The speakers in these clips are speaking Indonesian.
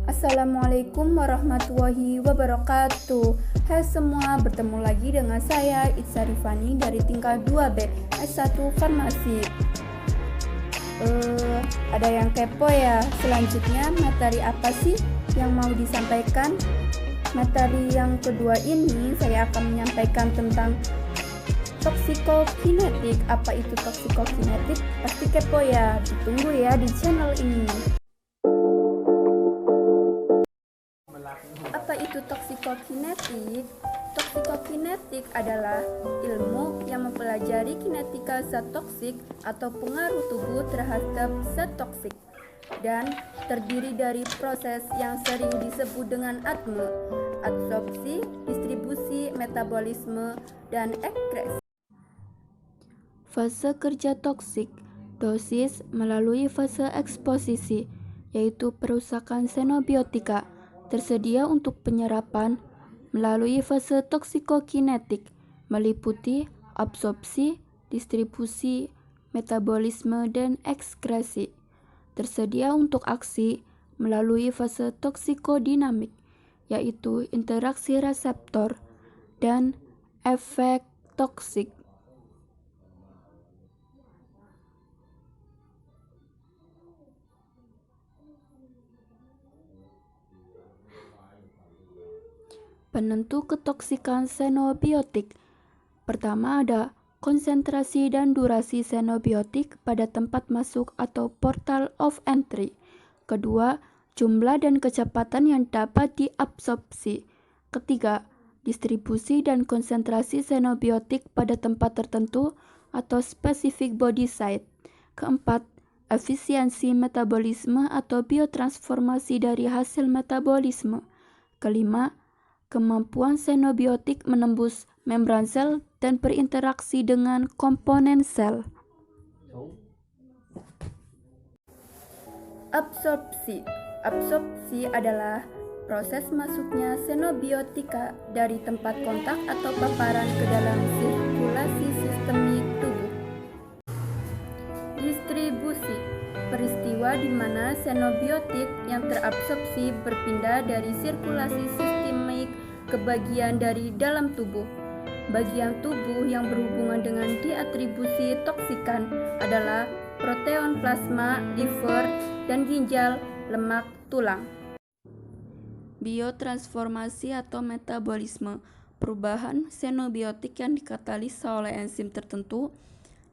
Assalamualaikum warahmatullahi wabarakatuh. Hai semua, bertemu lagi dengan saya Itza Rifani dari tingkat 2B S1 Farmasi. Ada yang kepo ya? Selanjutnya materi apa sih yang mau disampaikan? Materi yang kedua ini saya akan menyampaikan tentang toksikokinetik. Apa itu toksikokinetik? Pasti kepo ya. Ditunggu ya di channel ini. Apa itu toksikokinetik? Toksikokinetik adalah ilmu yang mempelajari kinetika zat toksik atau pengaruh tubuh terhadap zat toksik dan terdiri dari proses yang sering disebut dengan ADME, absorpsi, distribusi, metabolisme, dan ekskresi. Fase kerja toksik, dosis melalui fase eksposisi, yaitu perusakan xenobiotika, tersedia untuk penyerapan melalui fase toksikokinetik, meliputi absorpsi, distribusi, metabolisme, dan ekskresi. Tersedia untuk aksi melalui fase toksikodinamik, yaitu interaksi reseptor dan efek toksik. Penentu ketoksikan xenobiotik. Pertama ada konsentrasi dan durasi xenobiotik pada tempat masuk atau portal of entry. Kedua, jumlah dan kecepatan yang dapat diabsorpsi. Ketiga, distribusi dan konsentrasi xenobiotik pada tempat tertentu atau specific body site. Keempat, efisiensi metabolisme atau biotransformasi dari hasil metabolisme. Kelima, kemampuan xenobiotik menembus membran sel dan berinteraksi dengan komponen sel. Absorpsi. Absorpsi adalah proses masuknya xenobiotika dari tempat kontak atau paparan ke dalam sirkulasi sistemik tubuh. Distribusi. Peristiwa di mana xenobiotik yang terabsorpsi berpindah dari sirkulasi sistemik ke bagian dari dalam tubuh. Bagian tubuh yang berhubungan dengan diatribusi toksikan adalah proteon plasma, liver, dan ginjal, lemak, tulang. Biotransformasi atau metabolisme, perubahan xenobiotik yang dikatalisa oleh enzim tertentu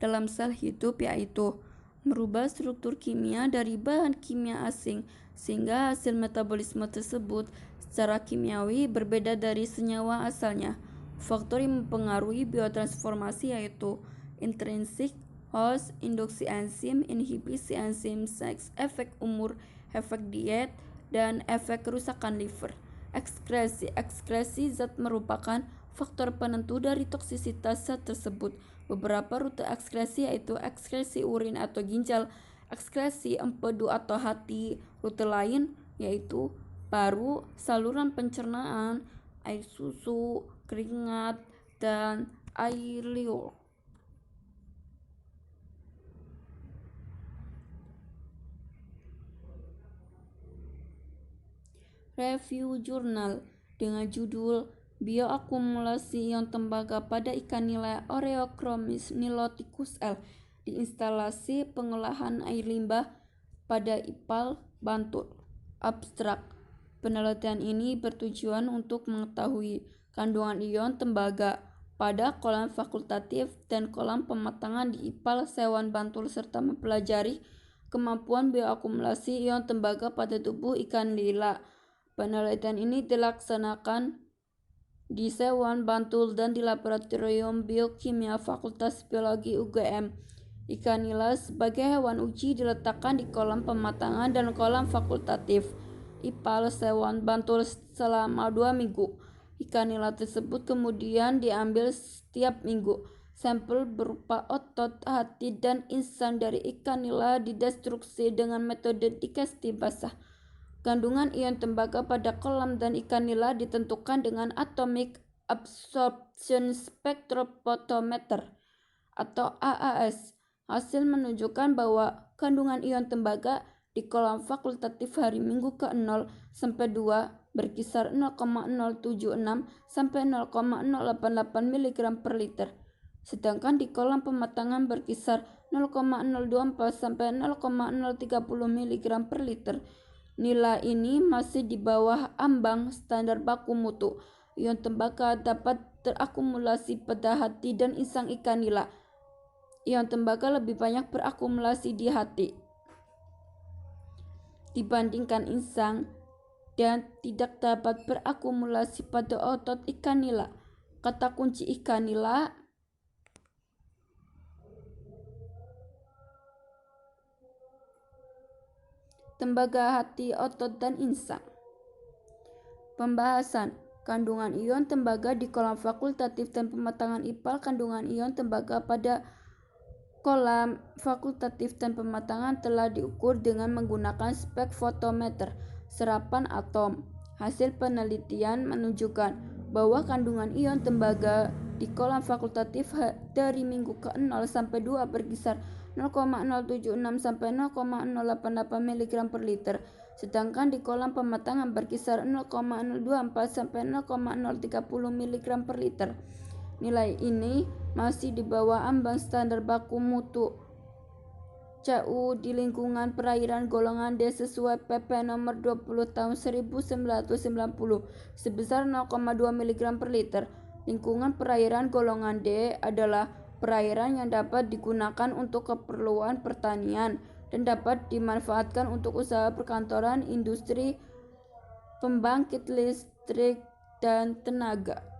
dalam sel hidup, yaitu merubah struktur kimia dari bahan kimia asing sehingga hasil metabolisme tersebut secara kimiawi berbeda dari senyawa asalnya. Faktor yang mempengaruhi biotransformasi yaitu intrinsik, host, induksi enzim, inhibisi enzim, seks, efek umur, efek diet, dan efek kerusakan liver. Ekskresi. Ekskresi zat merupakan faktor penentu dari toksisitas zat tersebut. Beberapa rute ekskresi yaitu ekskresi urin atau ginjal, ekskresi empedu atau hati. Rute lain yaitu paru, saluran pencernaan, air susu, keringat, dan air liur. Review jurnal dengan judul Bioakumulasi ion tembaga pada ikan nila Oreochromis niloticus L di instalasi pengolahan air limbah pada IPAL, Bantul. Abstrak. Penelitian ini bertujuan untuk mengetahui kandungan ion tembaga pada kolam fakultatif dan kolam pematangan di IPAL Sewan Bantul serta mempelajari kemampuan bioakumulasi ion tembaga pada tubuh ikan nila. Penelitian ini dilaksanakan di Sewan Bantul dan di Laboratorium Biokimia Fakultas Biologi UGM. Ikan nila sebagai hewan uji diletakkan di kolam pematangan dan kolam fakultatif IPAL Sewan Bantul selama 2 minggu. Ikan nila tersebut kemudian diambil setiap minggu. Sampel berupa otot, hati, dan insang dari ikan nila didestruksi dengan metode digesti basah. Kandungan ion tembaga pada kolam dan ikan nila ditentukan dengan Atomic Absorption Spectrophotometer atau AAS. Hasil menunjukkan bahwa kandungan ion tembaga di kolam fakultatif hari Minggu ke-0 sampai 2 berkisar 0,076 sampai 0,088 mg per liter. Sedangkan di kolam pematangan berkisar 0,024 sampai 0,030 mg per liter. Nilai ini masih di bawah ambang standar baku mutu. Ion tembaga dapat terakumulasi pada hati dan insang ikan nila. Ion tembaga lebih banyak berakumulasi di hati dibandingkan insang dan tidak dapat berakumulasi pada otot ikan nila. Kata kunci ikan nila tembaga, hati, otot, dan insang. Pembahasan kandungan ion tembaga di kolam fakultatif dan pematangan IPAL. Kandungan ion tembaga pada kolam fakultatif dan pematangan telah diukur dengan menggunakan spektrometer serapan atom. Hasil penelitian menunjukkan bahwa kandungan ion tembaga di kolam fakultatif dari minggu ke-0 sampai 2 berkisar 0,076 sampai 0,088 mg per liter. Sedangkan di kolam pematangan berkisar 0,024 sampai 0,030 mg per liter. Nilai ini masih di bawah ambang standar baku mutu CU di lingkungan perairan golongan D sesuai PP nomor 20 tahun 1990 sebesar 0,2 mg per liter. Lingkungan perairan golongan D adalah perairan yang dapat digunakan untuk keperluan pertanian dan dapat dimanfaatkan untuk usaha perkantoran, industri, pembangkit listrik, dan tenaga.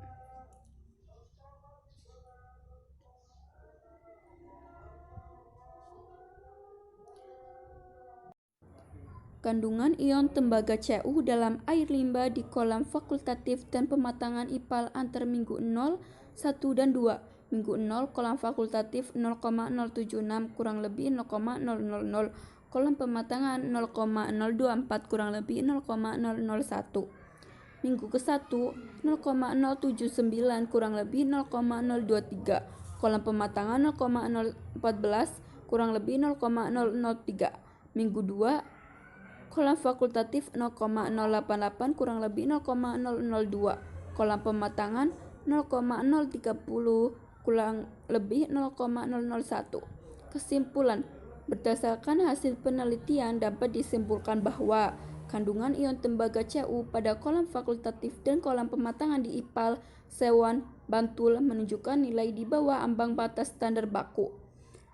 Kandungan ion tembaga Cu dalam air limbah di kolam fakultatif dan pematangan IPAL antar minggu 0, 1, dan 2. Minggu 0 kolam fakultatif 0,076 kurang lebih 0,000, kolam pematangan 0,024 kurang lebih 0,001. Minggu ke-1 0,079 kurang lebih 0,023, kolam pematangan 0,014 kurang lebih 0,003. Minggu 2 kolam fakultatif 0,088 kurang lebih 0,002, kolam pematangan 0,030 kurang lebih 0,001. Kesimpulan, berdasarkan hasil penelitian dapat disimpulkan bahwa kandungan ion tembaga Cu pada kolam fakultatif dan kolam pematangan di IPAL, Sewan, Bantul menunjukkan nilai di bawah ambang batas standar baku.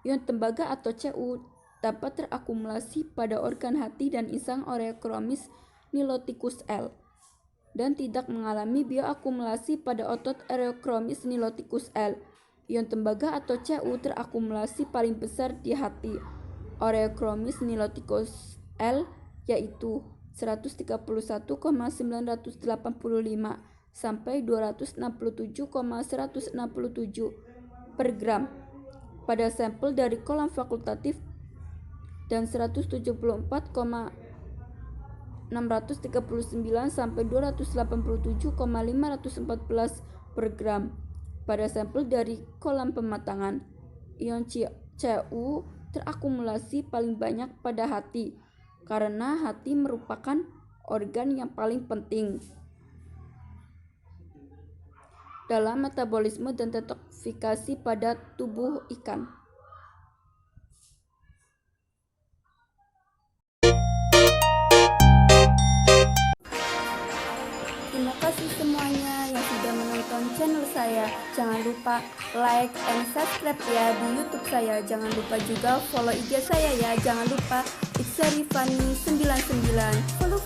Ion tembaga atau Cu dapat terakumulasi pada organ hati dan insang Oreochromis niloticus L dan tidak mengalami bioakumulasi pada otot Oreochromis niloticus L. Ion tembaga atau Cu terakumulasi paling besar di hati Oreochromis niloticus L yaitu 131,985 sampai 267,167 per gram pada sampel dari kolam fakultatif dan 174,639 sampai 287,514 per gram pada sampel dari kolam pematangan. Ion Cu terakumulasi paling banyak pada hati karena hati merupakan organ yang paling penting dalam metabolisme dan detoksifikasi pada tubuh ikan. Terima kasih semuanya yang sudah menonton channel saya. Jangan lupa like and subscribe ya di YouTube saya. Jangan lupa juga follow IG saya ya. Jangan lupa Iksarifani 99. Follow.